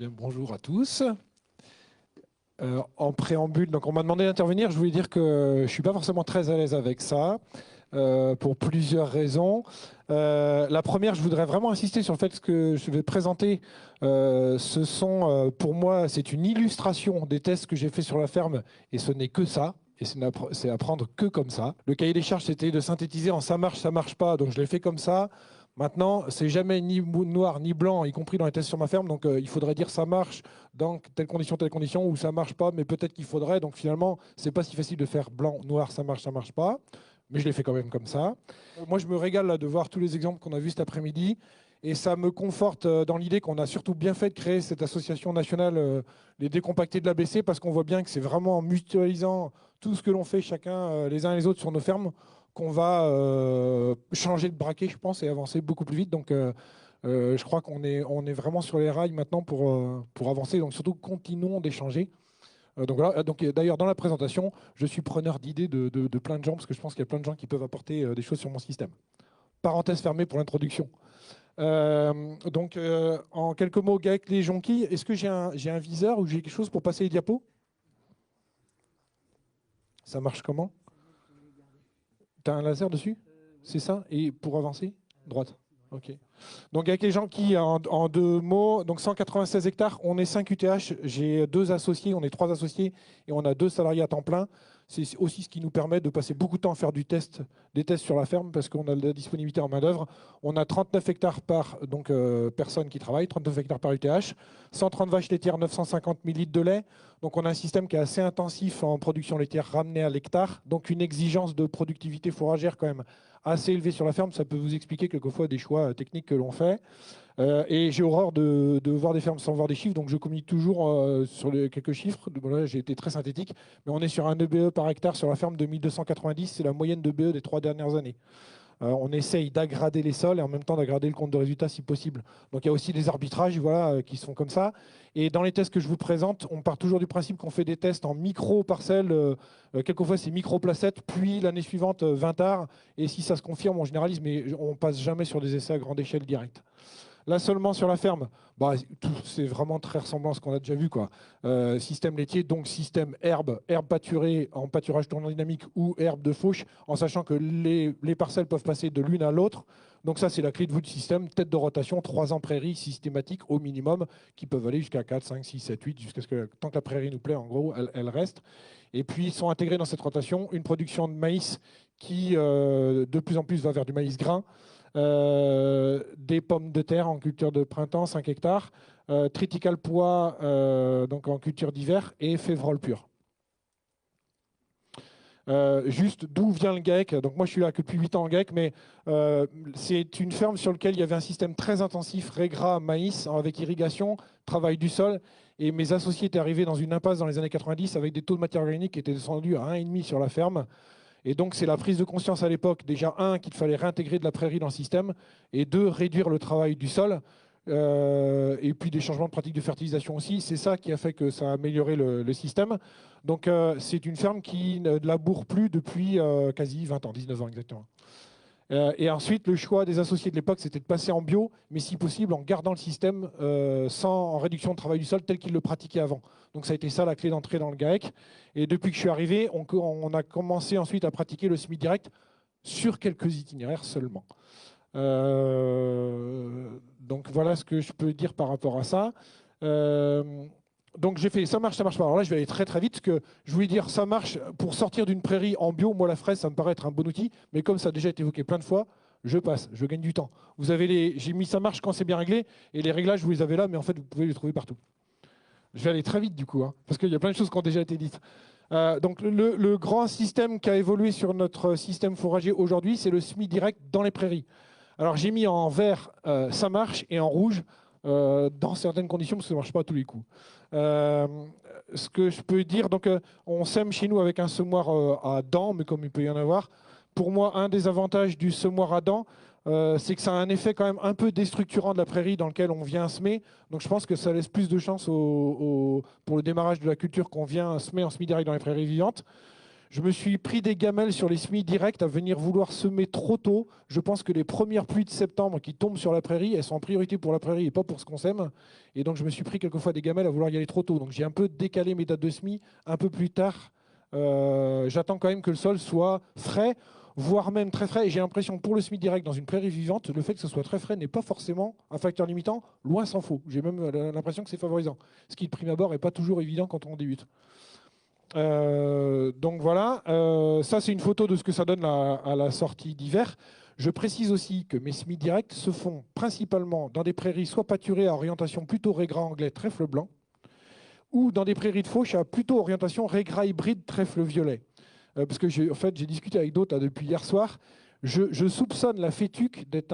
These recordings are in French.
Bien, bonjour à tous. En préambule, donc on m'a demandé d'intervenir. Je voulais dire que je ne suis pas forcément très à l'aise avec ça, pour plusieurs raisons. La première, je voudrais vraiment insister sur le fait que je vais présenter. Pour moi, c'est une illustration des tests que j'ai fait sur la ferme, et ce n'est que ça. Et c'est à prendre que comme ça. Le cahier des charges, c'était de synthétiser en ça marche pas. Donc je l'ai fait comme ça. Maintenant, c'est jamais ni noir ni blanc, y compris dans les tests sur ma ferme. Donc, il faudrait dire ça marche dans telle condition, ou ça marche pas, mais peut-être qu'il faudrait. Donc, finalement, c'est pas si facile de faire blanc, noir, ça marche pas. Mais je l'ai fait quand même comme ça. Moi, je me régale là, de voir tous les exemples qu'on a vus cet après-midi. Et ça me conforte dans l'idée qu'on a surtout bien fait de créer cette association nationale, les décompactés de l'ABC, parce qu'on voit bien que c'est vraiment en mutualisant tout ce que l'on fait chacun, les uns et les autres sur nos fermes, qu'on va changer de braquet, je pense, et avancer beaucoup plus vite. Donc, je crois on est vraiment sur les rails maintenant pour avancer. Donc, surtout, continuons d'échanger. Donc, voilà. Donc, d'ailleurs, dans la présentation, je suis preneur d'idées de plein de gens, parce que je pense qu'il y a plein de gens qui peuvent apporter des choses sur mon système. Parenthèse fermée pour l'introduction. En quelques mots, Gaëc les jonquilles, est-ce que j'ai un viseur ou j'ai quelque chose pour passer les diapos? Ça marche comment? Tu as un laser dessus? C'est ça? Et pour avancer? Droite. OK. Donc avec les gens qui, en deux mots, donc 196 hectares, on est 5 UTH, j'ai deux associés, on est trois associés et on a deux salariés à temps plein. C'est aussi ce qui nous permet de passer beaucoup de temps à faire des tests sur la ferme parce qu'on a de la disponibilité en main-d'œuvre. On a 39 hectares par personne qui travaille, 39 hectares par UTH, 130 vaches laitières, 950 000 litres de lait. Donc on a un système qui est assez intensif en production laitière ramené à l'hectare, donc une exigence de productivité fourragère quand même assez élevé sur la ferme. Ça peut vous expliquer quelquefois des choix techniques que l'on fait. Et j'ai horreur de voir des fermes sans voir des chiffres, donc je communique toujours sur quelques chiffres. Voilà, j'ai été très synthétique, mais on est sur un EBE par hectare sur la ferme de 1290, c'est la moyenne de BE des 3 dernières années. On essaye d'aggrader les sols et en même temps d'aggrader le compte de résultat si possible. Donc il y a aussi des arbitrages voilà, qui sont comme ça. Et dans les tests que je vous présente, on part toujours du principe qu'on fait des tests en micro-parcelles. Quelquefois c'est micro-placettes, puis l'année suivante 20 arts. Et si ça se confirme, on généralise, mais on passe jamais sur des essais à grande échelle directe. Là seulement sur la ferme, c'est vraiment très ressemblant à ce qu'on a déjà vu, quoi. Système laitier, donc système herbe pâturée en pâturage tournant dynamique ou herbe de fauche, en sachant que les parcelles peuvent passer de l'une à l'autre. Donc ça, c'est la clé de voûte du système. Tête de rotation, 3 ans prairie systématique au minimum, qui peuvent aller jusqu'à 4, 5, 6, 7, 8, jusqu'à ce que, tant que la prairie nous plaît, en gros, elle reste. Et puis, ils sont intégrés dans cette rotation une production de maïs qui, de plus en plus, va vers du maïs grain. Des pommes de terre en culture de printemps, 5 hectares, triticale pois donc en culture d'hiver et févrole pur. Juste d'où vient le GAEC. Donc moi je suis là que depuis 8 ans en GAEC, mais c'est une ferme sur laquelle il y avait un système très intensif, régras, maïs, avec irrigation, travail du sol. Et mes associés étaient arrivés dans une impasse dans les années 90 avec des taux de matière organique qui étaient descendus à 1,5 sur la ferme. Et donc, c'est la prise de conscience à l'époque, déjà, un, qu'il fallait réintégrer de la prairie dans le système, et deux, réduire le travail du sol, et puis des changements de pratiques de fertilisation aussi. C'est ça qui a fait que ça a amélioré le système. Donc, c'est une ferme qui ne laboure plus depuis quasi 20 ans, 19 ans exactement. Et ensuite, le choix des associés de l'époque, c'était de passer en bio, mais si possible en gardant le système en réduction de travail du sol tel qu'il le pratiquait avant. Donc ça a été ça la clé d'entrée dans le GAEC. Et depuis que je suis arrivé, on a commencé ensuite à pratiquer le semi-direct sur quelques itinéraires seulement. Donc voilà ce que je peux dire par rapport à ça. Donc j'ai fait ça marche pas. Alors là, je vais aller très très vite parce que je voulais dire ça marche pour sortir d'une prairie en bio. Moi, la fraise, ça me paraît être un bon outil, mais comme ça a déjà été évoqué plein de fois, je passe, je gagne du temps. J'ai mis ça marche quand c'est bien réglé et les réglages, vous les avez là, mais en fait, vous pouvez les trouver partout. Je vais aller très vite du coup, hein, parce qu'il y a plein de choses qui ont déjà été dites. Donc le grand système qui a évolué sur notre système fourrager aujourd'hui, c'est le semi-direct dans les prairies. Alors j'ai mis en vert ça marche et en rouge dans certaines conditions parce que ça ne marche pas à tous les coups. Ce que je peux dire, donc on sème chez nous avec un semoir à dents, mais comme il peut y en avoir. Pour moi, un des avantages du semoir à dents, c'est que ça a un effet quand même un peu déstructurant de la prairie dans lequel on vient semer. Donc je pense que ça laisse plus de chance pour le démarrage de la culture qu'on vient semer en semi-direct dans les prairies vivantes. Je me suis pris des gamelles sur les semis directs à venir vouloir semer trop tôt. Je pense que les premières pluies de septembre qui tombent sur la prairie, elles sont en priorité pour la prairie et pas pour ce qu'on sème. Et donc, je me suis pris quelquefois des gamelles à vouloir y aller trop tôt. Donc, j'ai un peu décalé mes dates de semis un peu plus tard. J'attends quand même que le sol soit frais, voire même très frais. Et j'ai l'impression que pour le semis direct dans une prairie vivante, le fait que ce soit très frais n'est pas forcément un facteur limitant, loin s'en faut. J'ai même l'impression que c'est favorisant. Ce qui, de prime abord, n'est pas toujours évident quand on débute. Donc voilà, ça c'est une photo de ce que ça donne à la sortie d'hiver. Je précise aussi que mes semis directs se font principalement dans des prairies soit pâturées à orientation plutôt régras anglais trèfle blanc, ou dans des prairies de fauche à plutôt orientation régras hybride trèfle violet. Parce que en fait, j'ai discuté avec d'autres depuis hier soir. Je soupçonne la fétuque d'être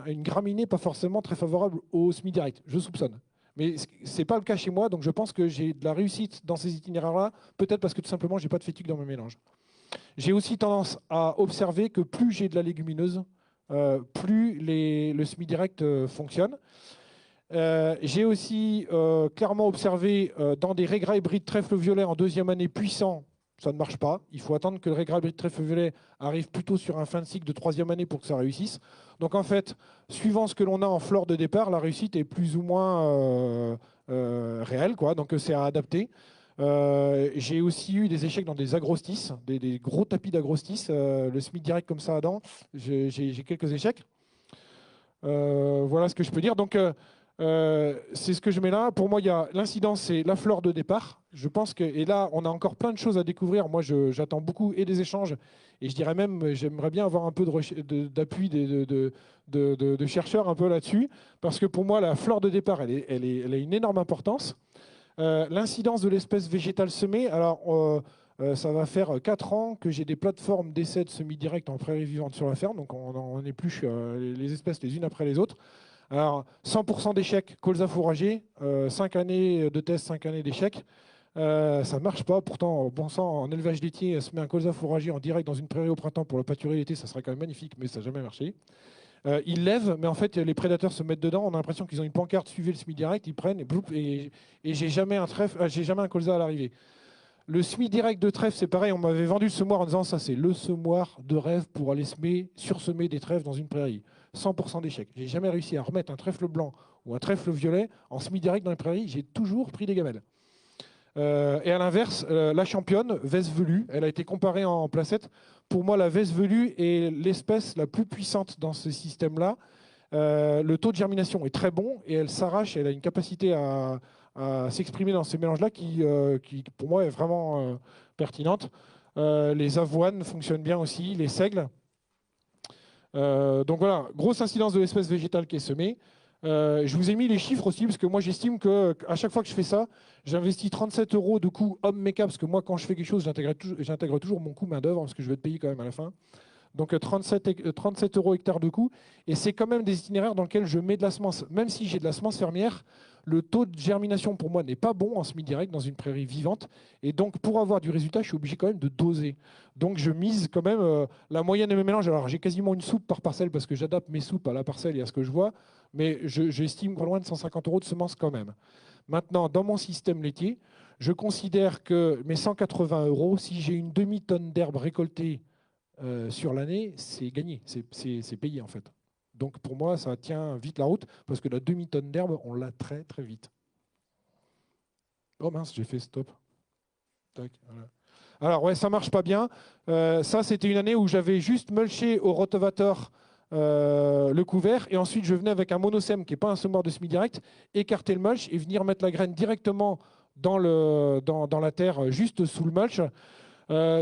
une graminée pas forcément très favorable au semis direct. Je soupçonne. Mais ce n'est pas le cas chez moi, donc je pense que j'ai de la réussite dans ces itinéraires-là, peut-être parce que tout simplement, je n'ai pas de fétuque dans mon mélange. J'ai aussi tendance à observer que plus j'ai de la légumineuse, plus le semis direct fonctionne. J'ai aussi clairement observé dans des régras hybrides trèfle violet en deuxième année puissants, ça ne marche pas. Il faut attendre que le régras hybride trèfle violet arrive plutôt sur un fin de cycle de troisième année pour que ça réussisse. Donc en fait, suivant ce que l'on a en fleur de départ, la réussite est plus ou moins réelle, quoi. Donc c'est à adapter. J'ai aussi eu des échecs dans des agrostis, des gros tapis d'agrostis. Le semis direct comme ça à dents, j'ai quelques échecs. Voilà ce que je peux dire. Donc c'est ce que je mets là. Pour moi, il y a l'incidence, c'est la fleur de départ. Je pense que, et là, on a encore plein de choses à découvrir. Moi, j'attends beaucoup et des échanges. Et je dirais même, j'aimerais bien avoir un peu d'appui de chercheurs un peu là-dessus. Parce que pour moi, la fleur de départ, elle a une énorme importance. L'incidence de l'espèce végétale semée, alors ça va faire 4 ans que j'ai des plateformes d'essais de semis direct en prairie vivante sur la ferme. Donc on épluche les espèces les unes après les autres. Alors, 100% d'échecs, colza fourragé, 5 années de test, 5 années d'échecs. Ça ne marche pas. Pourtant, bon sang, en élevage laitier, se met un colza fourragé en direct dans une prairie au printemps pour la pâturer l'été, ça serait quand même magnifique, mais ça n'a jamais marché. Ils lèvent, mais en fait, les prédateurs se mettent dedans. On a l'impression qu'ils ont une pancarte, suivez le semis direct, ils prennent, et j'ai jamais un colza à l'arrivée. Le semis direct de trèfle, c'est pareil, on m'avait vendu le semoir en disant ça, c'est le semoir de rêve pour aller sursemer des trèfles dans une prairie. 100% d'échec. J'ai jamais réussi à remettre un trèfle blanc ou un trèfle violet en semis direct dans les prairies. J'ai toujours pris des gamelles. Et à l'inverse, la championne, Vesse velue, elle a été comparée en placette. Pour moi, la Vesse velue est l'espèce la plus puissante dans ce système-là. Le taux de germination est très bon et elle s'arrache, elle a une capacité à s'exprimer dans ces mélanges-là qui, pour moi, est vraiment pertinente. Les avoines fonctionnent bien aussi, les seigles. Donc voilà, grosse incidence de l'espèce végétale qui est semée. Je vous ai mis les chiffres aussi, parce que moi j'estime qu'à chaque fois que je fais ça, j'investis 37 € de coût homme méca, parce que moi quand je fais quelque chose, j'intègre toujours mon coût main d'œuvre, parce que je vais être payé quand même à la fin. Donc 37 € hectare de coût. Et c'est quand même des itinéraires dans lesquels je mets de la semence. Même si j'ai de la semence fermière, le taux de germination pour moi n'est pas bon en semi-direct dans une prairie vivante. Et donc pour avoir du résultat, je suis obligé quand même de doser. Donc je mise quand même la moyenne de mes mélanges. Alors j'ai quasiment une soupe par parcelle parce que j'adapte mes soupes à la parcelle et à ce que je vois. Mais j'estime pas loin de 150 € de semences quand même. Maintenant, dans mon système laitier, je considère que mes 180 €, si j'ai une demi-tonne d'herbe récoltée sur l'année, c'est gagné, c'est payé en fait. Donc pour moi, ça tient vite la route parce que la demi-tonne d'herbe, on l'a très très vite. Oh mince, j'ai fait stop. Tac, voilà. Alors ouais, ça marche pas bien. Ça, c'était une année où j'avais juste mulché au rotavator le couvert et ensuite je venais avec un monosème qui n'est pas un semoir de semi-direct, écarter le mulch et venir mettre la graine directement dans la terre juste sous le mulch.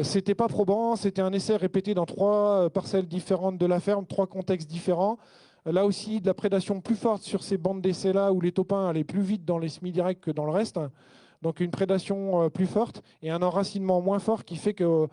C'était pas probant, c'était un essai répété dans 3 parcelles différentes de la ferme, 3 contextes différents. Là aussi, de la prédation plus forte sur ces bandes d'essais-là où les topins allaient plus vite dans les semi-directs que dans le reste. Donc une prédation plus forte et un enracinement moins fort qui fait que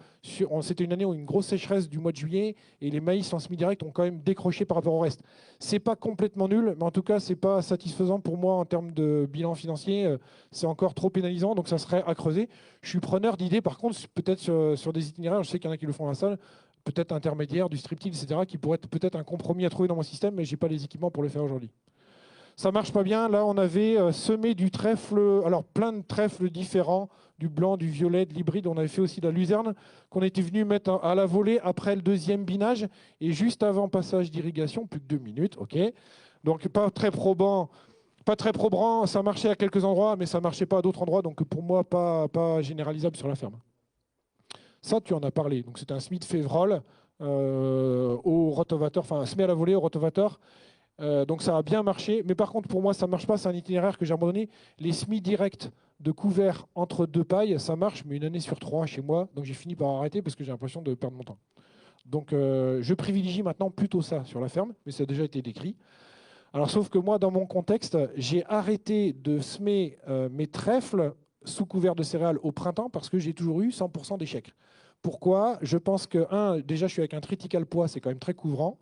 c'était une année où une grosse sécheresse du mois de juillet et les maïs en semi-direct ont quand même décroché par rapport au reste. C'est pas complètement nul, mais en tout cas, c'est pas satisfaisant pour moi en termes de bilan financier. C'est encore trop pénalisant, donc ça serait à creuser. Je suis preneur d'idées, par contre, peut-être sur des itinéraires, je sais qu'il y en a qui le font à la salle, peut-être intermédiaire, du striptease, etc., qui pourrait être peut-être un compromis à trouver dans mon système, mais j'ai pas les équipements pour le faire aujourd'hui. Ça marche pas bien. Là, on avait semé du trèfle, alors plein de trèfles différents, du blanc, du violet, de l'hybride. On avait fait aussi de la luzerne qu'on était venu mettre à la volée après le deuxième binage et juste avant passage d'irrigation, plus que 2 minutes. Ok. Donc pas très probant. Pas très probant, ça marchait à quelques endroits, mais ça ne marchait pas à d'autres endroits. Donc pour moi, pas généralisable sur la ferme. Ça, tu en as parlé. Donc c'est un Smith Fevrol au rotovateur, enfin semé à la volée au rotovateur. Donc ça a bien marché. Mais par contre, pour moi, ça ne marche pas. C'est un itinéraire que j'ai abandonné. Les semis directs de couvert entre deux pailles, ça marche, mais une année sur 3 chez moi. Donc j'ai fini par arrêter parce que j'ai l'impression de perdre mon temps. Donc je privilégie maintenant plutôt ça sur la ferme, mais ça a déjà été décrit. Alors sauf que moi, dans mon contexte, j'ai arrêté de semer mes trèfles sous couvert de céréales au printemps parce que j'ai toujours eu 100% d'échecs. Pourquoi? Je pense que, déjà, je suis avec un triticale pois, c'est quand même très couvrant.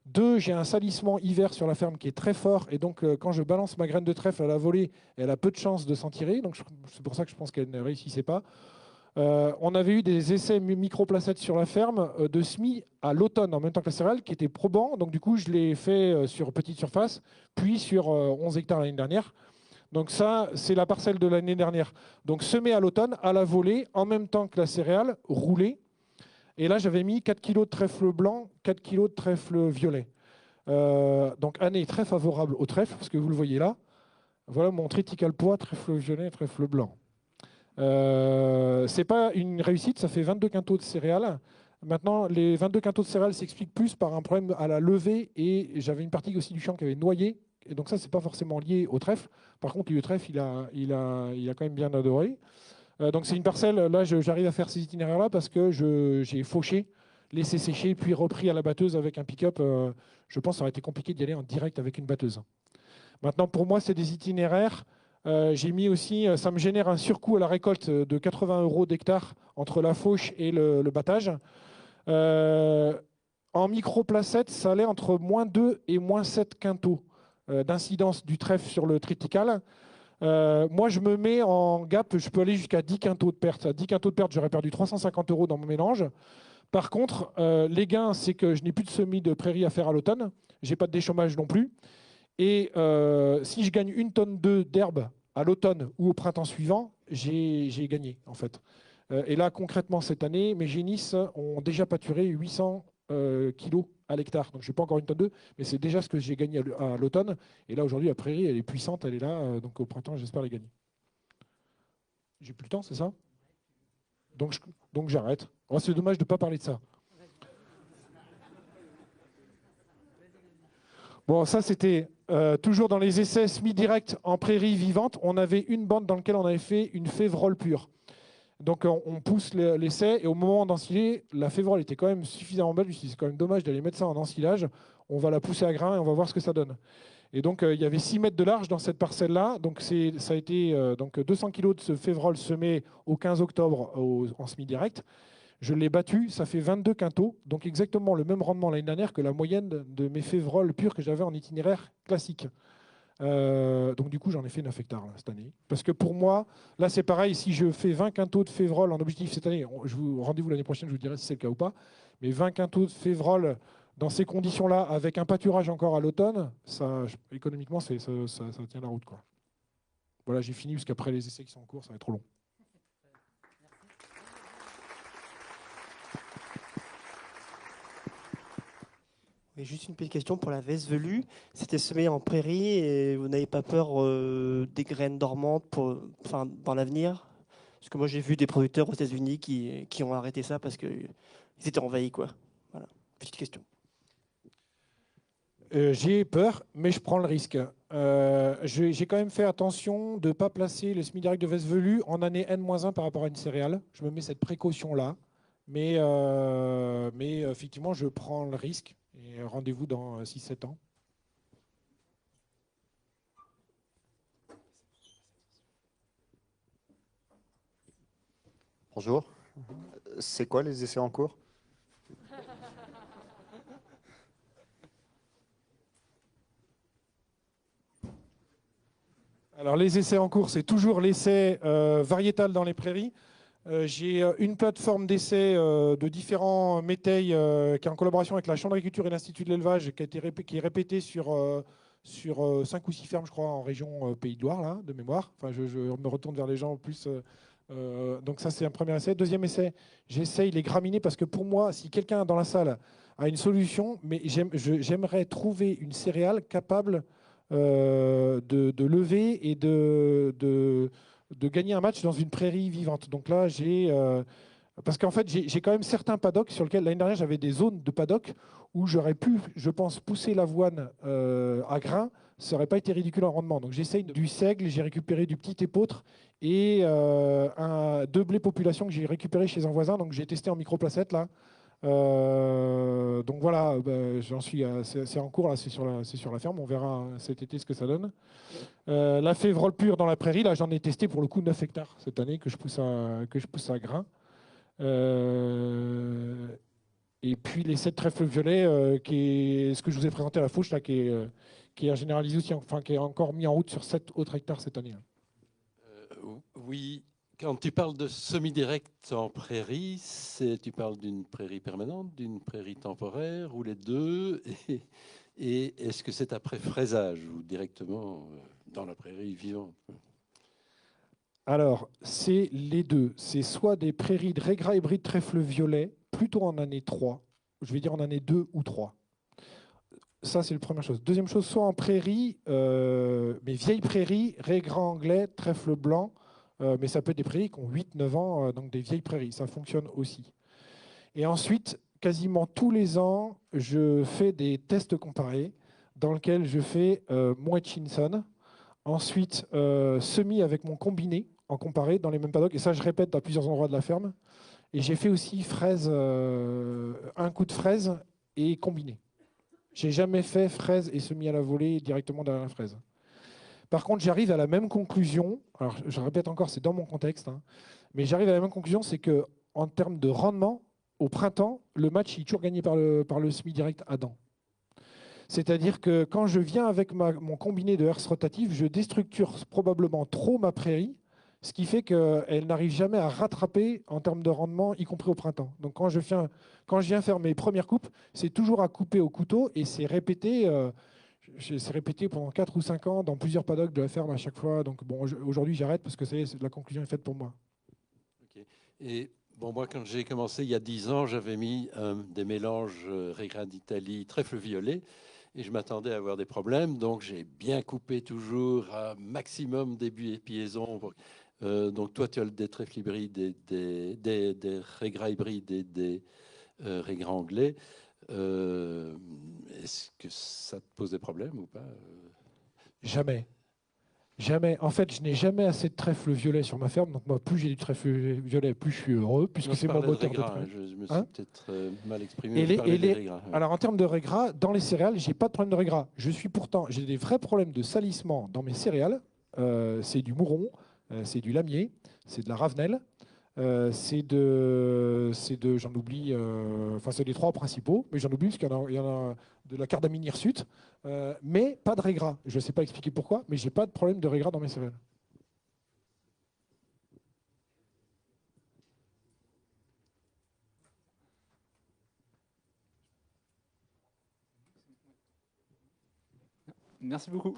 2, j'ai un salissement hiver sur la ferme qui est très fort. Et donc, quand je balance ma graine de trèfle à la volée, elle a peu de chances de s'en tirer. Donc, c'est pour ça que je pense qu'elle ne réussissait pas. On avait eu des essais microplacettes sur la ferme de semis à l'automne, en même temps que la céréale, qui étaient probants. Donc, du coup, je l'ai fait sur petite surface, puis sur 11 hectares l'année dernière. Donc, ça, c'est la parcelle de l'année dernière. Donc, semé à l'automne, à la volée, en même temps que la céréale, roulée. Et là, j'avais mis 4 kg de trèfle blanc, 4 kg de trèfle violet. Donc, année très favorable au trèfle, parce que vous le voyez là. Voilà mon triticale pois, trèfle violet, trèfle blanc. C'est pas une réussite, ça fait 22 quintaux de céréales. Maintenant, les 22 quintaux de céréales s'expliquent plus par un problème à la levée et j'avais une partie aussi du champ qui avait noyé. Et donc ça, c'est pas forcément lié au trèfle. Par contre, le trèfle, il a quand même bien adoré. Donc c'est une parcelle, là j'arrive à faire ces itinéraires-là parce que j'ai fauché, laissé sécher, puis repris à la batteuse avec un pick-up. Je pense que ça aurait été compliqué d'y aller en direct avec une batteuse. Maintenant, pour moi, c'est des itinéraires. J'ai mis aussi, ça me génère un surcoût à la récolte de 80 € d'hectare entre la fauche et le battage. En microplacette, ça allait entre -2 et -7 quintaux d'incidence du trèfle sur le triticale. Moi, je me mets en gap, je peux aller jusqu'à 10 quintaux de perte. À 10 quintaux de perte, j'aurais perdu 350 € dans mon mélange. Par contre, les gains, c'est que je n'ai plus de semis de prairie à faire à l'automne. Je n'ai pas de déchômage non plus. Et si je gagne 1 tonne d'herbe à l'automne ou au printemps suivant, j'ai gagné, en fait. Et là, concrètement, cette année, mes génisses ont déjà pâturé 800 kilos à l'hectare. Donc, je n'ai pas encore 1 tonne 2, mais c'est déjà ce que j'ai gagné à l'automne. Et là, aujourd'hui, la prairie, elle est puissante, elle est là. Donc, au printemps, j'espère les gagner. J'ai plus le temps, c'est ça? Donc j'arrête. Oh, c'est dommage de ne pas parler de ça. Bon, ça, c'était toujours dans les essais semi-directs en prairie vivante. On avait une bande dans laquelle on avait fait une févrole pure. Donc, on pousse l'essai et au moment d'ensiler, la févrole était quand même suffisamment belle. Je me suis dit, c'est quand même dommage d'aller mettre ça en ensilage. On va la pousser à grain et on va voir ce que ça donne. Et donc, il y avait 6 mètres de large dans cette parcelle-là. Donc, ça a été donc 200 kg de ce févrole semé au 15 octobre en semi-direct. Je l'ai battu, ça fait 22 quintaux, donc exactement le même rendement l'année dernière que la moyenne de mes févroles purs que j'avais en itinéraire classique. Donc du coup, j'en ai fait 9 hectares là, cette année. Parce que pour moi, là c'est pareil, si je fais 20 quintaux de févrole en objectif cette année, rendez-vous l'année prochaine, je vous dirai si c'est le cas ou pas, mais 20 quintaux de févrole dans ces conditions-là, avec un pâturage encore à l'automne, économiquement, ça tient la route, quoi. Voilà, j'ai fini, parce qu'après les essais qui sont en cours, ça va être trop long. Et juste une petite question pour la veste velue. C'était semé en prairie et vous n'avez pas peur des graines dormantes dans l'avenir? Parce que moi, j'ai vu des producteurs aux États-Unis qui ont arrêté ça parce qu'ils étaient envahis, quoi. Voilà, petite question. J'ai peur, mais je prends le risque. J'ai quand même fait attention de ne pas placer le semi-direct de veste velue en année N-1 par rapport à une céréale. Je me mets cette précaution-là. Mais effectivement, je prends le risque. Et rendez-vous dans 6-7 ans. Bonjour. C'est quoi les essais en cours? Alors les essais en cours, c'est toujours l'essai variétal dans les prairies. J'ai une plateforme d'essai de différents métayers qui est en collaboration avec la Chambre d'agriculture et l'Institut de l'élevage qui est répétée sur sur 5 ou 6 fermes, je crois, en région Pays de Loire, là, de mémoire. Enfin, je me retourne vers les gens en plus. Donc ça, c'est un premier essai. Deuxième essai, j'essaye les graminées parce que pour moi, si quelqu'un dans la salle a une solution, mais j'aimerais trouver une céréale capable de lever et de gagner un match dans une prairie vivante. Donc là, parce qu'en fait, j'ai quand même certains paddocks sur lesquels, l'année dernière, j'avais des zones de paddock où j'aurais pu, je pense, pousser l'avoine à grains. Ça n'aurait pas été ridicule en rendement. Donc j'essaye du seigle, j'ai récupéré du petit épeautre et deux blés population que j'ai récupéré chez un voisin. Donc j'ai testé en microplacette là. Donc voilà, j'en suis, c'est en cours là, c'est sur la ferme. On verra cet été ce que ça donne. La févrole pure dans la prairie, là j'en ai testé pour le coup 9 hectares cette année que je pousse à grains. Et puis les 7 trèfles violets, qui est ce que je vous ai présenté à la fauche, là, qui est généralisé aussi, enfin qui est encore mis en route sur 7 autres hectares cette année. Oui, quand tu parles de semi-direct en prairie, tu parles d'une prairie permanente, d'une prairie temporaire, ou les deux et est-ce que c'est après fraisage ou directement dans la prairie vivante? Alors, c'est les deux. C'est soit des prairies de régras hybrides trèfle violet, plutôt en année 3, je vais dire en année 2 ou 3. Ça, c'est la première chose. Deuxième chose, soit en prairie, mais vieilles prairies, régras anglais, trèfle blanc, mais ça peut être des prairies qui ont 8-9 ans, donc des vieilles prairies. Ça fonctionne aussi. Et ensuite, quasiment tous les ans, je fais des tests comparés dans lesquels je fais mon Hutchinson, ensuite semis avec mon combiné en comparé dans les mêmes paddocks. Et ça, je répète à plusieurs endroits de la ferme. Et j'ai fait aussi fraise, un coup de fraise et combiné. J'ai jamais fait fraise et semis à la volée directement derrière la fraise. Par contre, j'arrive à la même conclusion. Alors, je répète encore, c'est dans mon contexte, hein, mais j'arrive à la même conclusion, c'est que en termes de rendement, au printemps, le match est toujours gagné par le semi direct Adam. C'est-à-dire que quand je viens avec mon combiné de herse rotative, je déstructure probablement trop ma prairie, ce qui fait qu'elle n'arrive jamais à rattraper en termes de rendement, y compris au printemps. Donc quand je viens faire mes premières coupes, c'est toujours à couper au couteau et c'est répété. C'est répété pendant 4 ou 5 ans dans plusieurs paddocks de la ferme à chaque fois. Donc bon, aujourd'hui j'arrête parce que ça y est, la conclusion est faite pour moi. Okay. Et bon, moi, quand j'ai commencé il y a 10 ans, j'avais mis des mélanges Régras d'Italie trèfle violet et je m'attendais à avoir des problèmes. Donc j'ai bien coupé toujours à maximum début épiaison. Donc toi, tu as des trèfles hybrides, des Régras hybrides et des Régras anglais. Est-ce que ça te pose des problèmes ou pas? Jamais. Jamais. En fait, je n'ai jamais assez de trèfle violet sur ma ferme. Donc moi, plus j'ai du trèfle violet, plus je suis heureux, puisque c'est mon moteur de trèfle. Je me suis Hein peut-être mal exprimé. Je parlais des régras. Alors en termes de régras, dans les céréales, j'ai pas de problème de régras. J'ai des vrais problèmes de salissement dans mes céréales. C'est du mouron, c'est du lamier, c'est de la ravenelle, j'en oublie, enfin c'est les 3 principaux, mais j'en oublie parce qu'il y en a de la cardamine hirsute, mais pas de régras. Je ne sais pas expliquer pourquoi, mais j'ai pas de problème de régras dans mes céréales. Merci beaucoup.